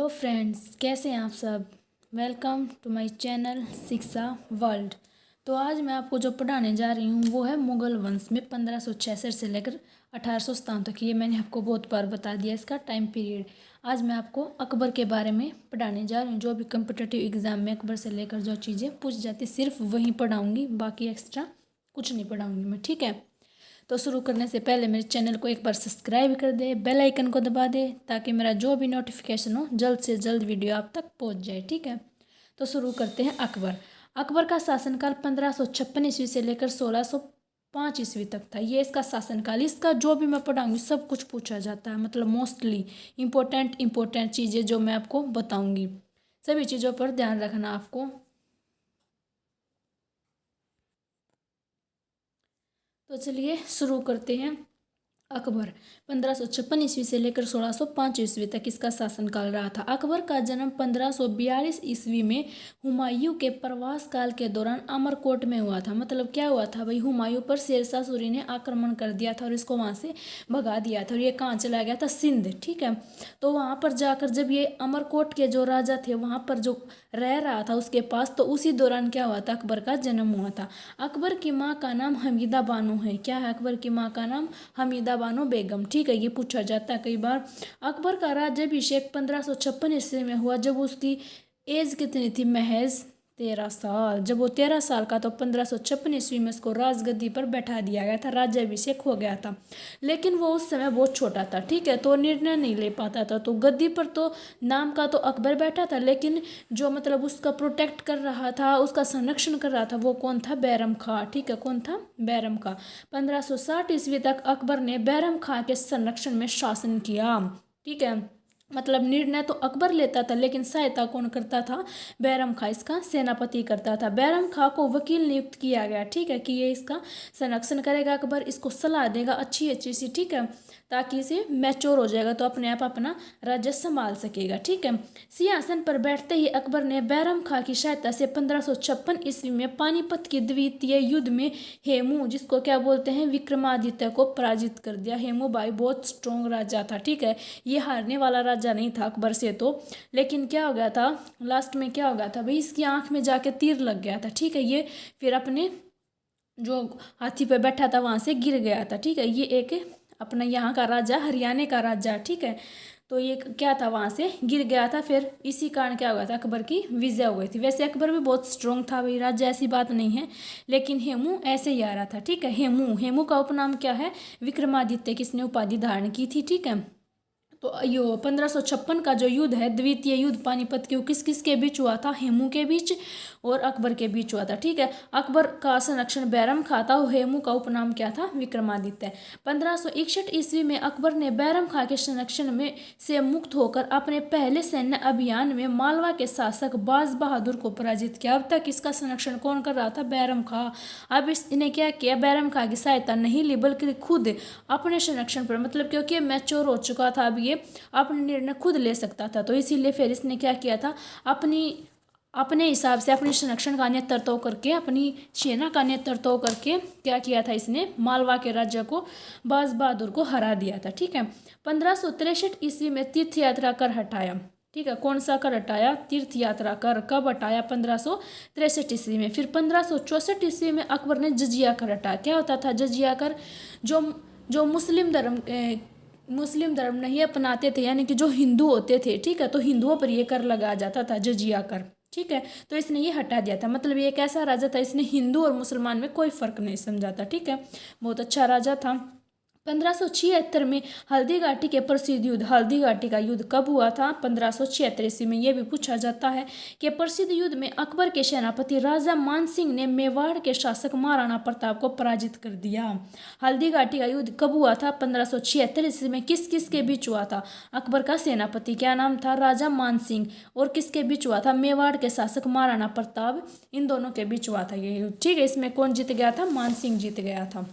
Hello friends, कैसे हैं आप सब। वेलकम टू माय चैनल शिक्षा वर्ल्ड। तो आज मैं आपको जो पढ़ाने जा रही हूँ वो है मुगल वंश में 1566 से लेकर 1857 तक। ये मैंने आपको बहुत बार बता दिया इसका टाइम पीरियड। आज मैं आपको अकबर के बारे में पढ़ाने जा रही हूँ। जो भी कम्पिटिटिव एग्जाम में अकबर से लेकर जो चीज़ें पूछ जाती सिर्फ वही पढ़ाऊँगी, बाकी एक्स्ट्रा कुछ नहीं पढ़ाऊँगी मैं, ठीक है। तो शुरू करने से पहले मेरे चैनल को एक बार सब्सक्राइब कर दे, बेल आइकन को दबा दे ताकि मेरा जो भी नोटिफिकेशन हो जल्द से जल्द वीडियो आप तक पहुंच जाए, ठीक है। तो शुरू करते हैं। अकबर अकबर का शासनकाल 1556 ईस्वी से लेकर 1605 ईस्वी तक था। ये इसका शासनकाल। इसका जो भी मैं पढ़ाऊंगी सब कुछ पूछा जाता है, मतलब मोस्टली इम्पोर्टेंट चीज़ें जो मैं आपको बताऊंगी, सभी चीज़ों पर ध्यान रखना आपको। तो चलिए शुरू करते हैं। अकबर 1556 ईस्वी से लेकर 1605 ईस्वी तक इसका शासनकाल रहा था। अकबर का जन्म 1542 ईस्वी में हुमायूं के प्रवास काल के दौरान अमरकोट में हुआ था। मतलब क्या हुआ था भाई, हुमायूं पर शेरशाह सूरी ने आक्रमण कर दिया था और इसको वहां से भगा दिया था और ये कहाँ चला गया था, सिंध, ठीक है। तो वहां पर जाकर जब ये अमरकोट के जो राजा थे वहां पर जो रह रहा था उसके पास, तो उसी दौरान क्या हुआ था, अकबर का जन्म हुआ था। अकबर की माँ का नाम हमीदा बानो है। क्या है अकबर की माँ का नाम? हमीदा बानो बेगम, ठीक है। ये पूछा जाता है कई बार। अकबर का राज्याभिषेक 1556 ईस्वी में हुआ जब उसकी एज कितनी थी, महज 13 साल। जब वो 13 साल का तो 1556 ईस्वी में उसको राजगद्दी पर बैठा दिया गया था, राज्याभिषेक हो गया था। लेकिन वो उस समय बहुत छोटा था, ठीक है, तो निर्णय नहीं ले पाता था। तो गद्दी पर तो नाम का तो अकबर बैठा था, लेकिन जो मतलब उसका प्रोटेक्ट कर रहा था, उसका संरक्षण कर रहा था, वो कौन था? बैरम खां, ठीक है। कौन था? बैरम खां। 1560 ईस्वी तक अकबर ने बैरम खां के संरक्षण में शासन किया, ठीक है। मतलब निर्णय तो अकबर लेता था लेकिन सहायता कौन करता था? बैरम खां इसका सेनापति करता था। बैरम खां को वकील नियुक्त किया गया, ठीक है, कि ये इसका संरक्षण करेगा, अकबर इसको सलाह देगा अच्छी सी, ठीक है, ताकि इसे मैच्योर हो जाएगा तो अपने आप अपना राज्य संभाल सकेगा, ठीक है। सिंहासन पर बैठते ही अकबर ने बैरम खां की सहायता से 1556 ईस्वी में पानीपत के द्वितीय युद्ध में हेमू, जिसको क्या बोलते हैं, विक्रमादित्य को पराजित कर दिया। हेमू भाई बहुत स्ट्रॉन्ग राजा था, ठीक है, ये हारने वाला राजा नहीं था अकबर से तो। लेकिन क्या हो गया था लास्ट में, क्या हो गया था भाई, इसकी आंख में जाके तीर लग गया था, ठीक है। ये फिर अपने जो हाथी पे बैठा था वहां से गिर गया था, ठीक है। ये एक अपना यहाँ का राजा, हरियाणा का राजा, ठीक है। तो ये क्या था, वहां से गिर गया था, फिर इसी कारण क्या हुआ था, अकबर की विजय हो गई थी। वैसे अकबर भी बहुत स्ट्रॉन्ग था भाई, राजा ऐसी बात नहीं है, लेकिन हेमू ऐसे ही आ रहा था, ठीक है। हेमू का उपनाम क्या है? विक्रमादित्य की इसने उपाधि धारण की थी, ठीक है। तो यो 1556 का जो युद्ध है, द्वितीय युद्ध पानीपत के, किस किस के बीच हुआ था? हेमू के बीच और अकबर के बीच हुआ था, ठीक है। अकबर का संरक्षण बैरम खां था, हेमू का उपनाम क्या था? विक्रमादित्य। 1561 ईस्वी में अकबर ने बैरम खां के संरक्षण में से मुक्त होकर अपने पहले सैन्य अभियान में मालवा के शासक बाज बहादुर को पराजित किया। अब तक इसका संरक्षण कौन कर रहा था? बैरम खां। अब इसने क्या किया? बैरम खां की सहायता नहीं ली बल्कि खुद अपने संरक्षण पर, मतलब क्योंकि मैच्योर हो चुका था, अब ये अपने निर्णय खुद ले सकता था, तो इसीलिए फिर इसने क्या किया था, अपने हिसाब से अपने संरक्षण का नेतृत्व करके, अपनी सेना का नेतृत्व करके क्या किया था, इसने मालवा के राज्य को, बाज बहादुर को हरा दिया था, ठीक है। 1563 ईस्वी में तीर्थ यात्रा कर हटाया, ठीक है। कौन सा कर हटाया? तीर्थ यात्रा कर। कब हटाया? 1563 ईस्वी में। फिर 1564 ईस्वी में अकबर ने जजिया कर हटाया। क्या होता था जजिया कर? जो जो मुस्लिम धर्म नहीं अपनाते थे, यानी कि जो हिंदू होते थे, ठीक है, तो हिंदुओं पर ये कर लगाया जाता था, जजिया कर, ठीक है। तो इसने ये हटा दिया था। मतलब ये कैसा राजा था, इसने हिंदू और मुसलमान में कोई फर्क नहीं समझा था, ठीक है। बहुत अच्छा राजा था। 1576 में हल्दी घाटी के प्रसिद्ध युद्ध, हल्दी घाटी का युद्ध कब हुआ था? 1576 ईस्वी में। यह भी पूछा जाता है कि प्रसिद्ध युद्ध में अकबर के सेनापति राजा मान सिंह ने मेवाड़ के शासक महाराणा प्रताप को पराजित कर दिया। हल्दी घाटी का युद्ध कब हुआ था? 1576 ईस्वी में। किस किस के बीच हुआ था? अकबर का सेनापति क्या नाम था? राजा मान सिंह। और किसके बीच हुआ था? मेवाड़ के शासक महाराणा प्रताप, इन दोनों के बीच हुआ था ये युद्ध, ठीक है। इसमें कौन जीत गया था? मान सिंह जीत गया था,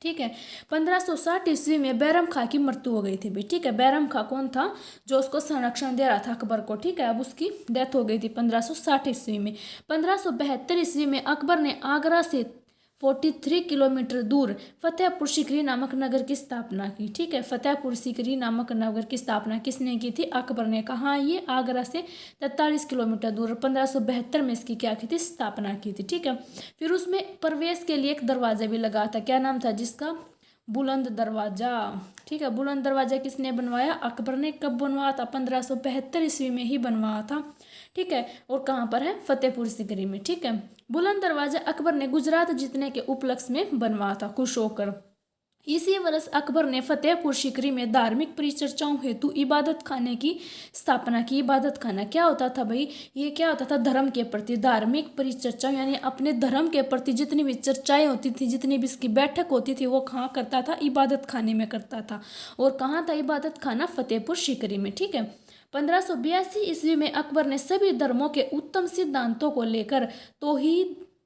ठीक है। 1560 ईस्वी में बैरम खां की मृत्यु हो गई थी भी, ठीक है। बैरम खां कौन था? जो उसको संरक्षण दे रहा था अकबर को, ठीक है। अब उसकी डेथ हो गई थी 1560 ईस्वी में। 1572 ईस्वी में अकबर ने आगरा से 43 किलोमीटर दूर फतेहपुर सीकरी नामक नगर की स्थापना की। ठीक है, फतेहपुर सीकरी नामक नगर की स्थापना किसने की थी? अकबर ने। कहाँ? ये आगरा से 43 किलोमीटर दूर 1572 में इसकी क्या की थी? स्थापना की थी। ठीक है, फिर उसमें प्रवेश के लिए एक दरवाजा भी लगा था, क्या नाम था जिसका? बुलंद दरवाजा। ठीक है, बुलंद दरवाजा किसने बनवाया? अकबर ने। कब बनवाया था? 1572 ईस्वी में ही बनवाया था। ठीक है, और कहाँ पर है? फतेहपुर सीकरी में। ठीक है, बुलंद दरवाजा अकबर ने गुजरात जीतने के उपलक्ष्य में बनवाया था, खुश होकर। इसी वर्ष अकबर ने फतेहपुर सीकरी में धार्मिक परिचर्चाओं हेतु इबादत खाने की स्थापना की। इबादत खाना क्या होता था भाई? ये क्या होता था? धर्म के प्रति धार्मिक परिचर्चाओं, यानी अपने धर्म के प्रति जितनी भी चर्चाएं होती थी, जितनी भी इसकी बैठक होती थी, वो कहाँ करता था? इबादत खाने में करता था। और कहाँ था इबादत खाना? फतेहपुर सीकरी में। ठीक है, 1582 ईस्वी में अकबर ने सभी धर्मों के उत्तम सिद्धांतों को लेकर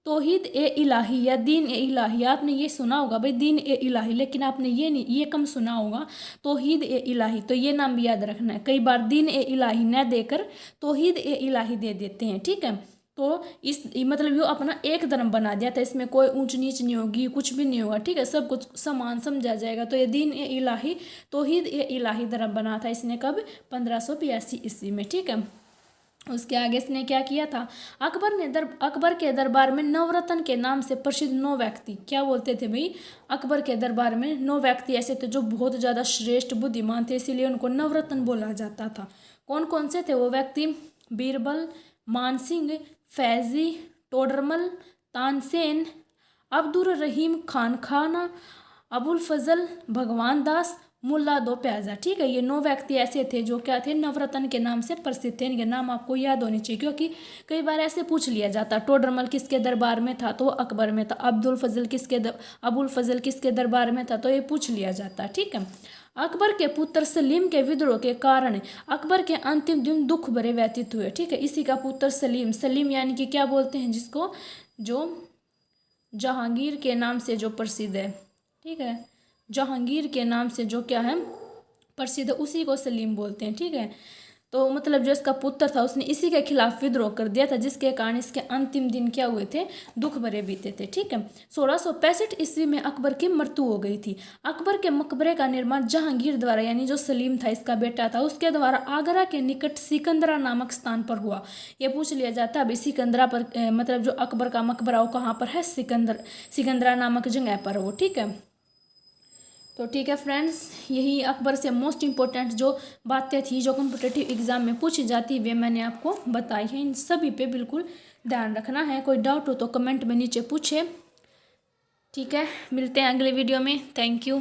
तौहीद ए इलाही या दीन ए इलाही, आपने ये सुना होगा भाई दीन ए इलाही, लेकिन आपने ये कम सुना होगा तौहीद ए इलाही, तो ये नाम भी याद रखना है। कई बार दीन ए इलाही न देकर तौहीद ए इलाही दे देते हैं। ठीक है, तो इस मतलब ये अपना एक धर्म बना दिया था, इसमें कोई ऊंच नीच नहीं होगी, कुछ भी नहीं होगा। ठीक है, सब कुछ समान समझा जाएगा। तो ये दीन ए इलाही तौहीद ए इलाही धर्म बना था इसने। कब? 1582 ईस्वी में। ठीक है, उसके आगे इसने क्या किया था? अकबर के दरबार में नवरत्न के नाम से प्रसिद्ध 9 व्यक्ति, क्या बोलते थे भाई? अकबर के दरबार में 9 व्यक्ति ऐसे थे जो बहुत ज़्यादा श्रेष्ठ बुद्धिमान थे, इसीलिए उनको नवरत्न बोला जाता था। कौन कौन से थे वो व्यक्ति? बीरबल, मानसिंह, फैजी, टोडरमल, तानसेन, अब्दुल रहीम खाना, अबुल फजल, भगवान दास, मुल्ला दो प्याजा। ठीक है, ये 9 व्यक्ति ऐसे थे जो क्या थे? नवरत्न के नाम से प्रसिद्ध थे। इनके नाम आपको याद होने चाहिए, क्योंकि कई बार ऐसे पूछ लिया जाता। टोडरमल किसके दरबार में था? तो वो अकबर में था। अबुल फजल किसके दरबार में था? तो ये पूछ लिया जाता। ठीक है, अकबर के पुत्र सलीम के विद्रोह के कारण अकबर के अंतिम दिन दुख भरे व्यतीत हुए। ठीक है, इसी का पुत्र सलीम यानी कि क्या बोलते हैं जिसको? जो जहांगीर के नाम से जो प्रसिद्ध है। ठीक है, जहांगीर के नाम से जो क्या है? प्रसिद्ध, उसी को सलीम बोलते हैं। ठीक है, तो मतलब जो इसका पुत्र था उसने इसी के खिलाफ विद्रोह कर दिया था, जिसके कारण इसके अंतिम दिन क्या हुए थे? दुख भरे बीते थे। ठीक है, 1665 ईस्वी में अकबर की मृत्यु हो गई थी। अकबर के मकबरे का निर्माण जहांगीर द्वारा, यानी जो सलीम था इसका बेटा था, उसके द्वारा आगरा के निकट सिकंदरा नामक स्थान पर हुआ। ये पूछ लिया जाता है अभी सिकंदरा पर मतलब जो अकबर का मकबरा वो कहाँ पर है? सिकंदरा नामक जगह पर वो। ठीक है, तो ठीक है फ्रेंड्स, यही अकबर से मोस्ट इम्पोर्टेंट जो बातें थी जो कॉम्पिटिटिव एग्जाम में पूछी जाती वे मैंने आपको बताई हैं। इन सभी पे बिल्कुल ध्यान रखना है। कोई डाउट हो तो कमेंट में नीचे पूछे। ठीक है, मिलते हैं अगले वीडियो में। Thank you.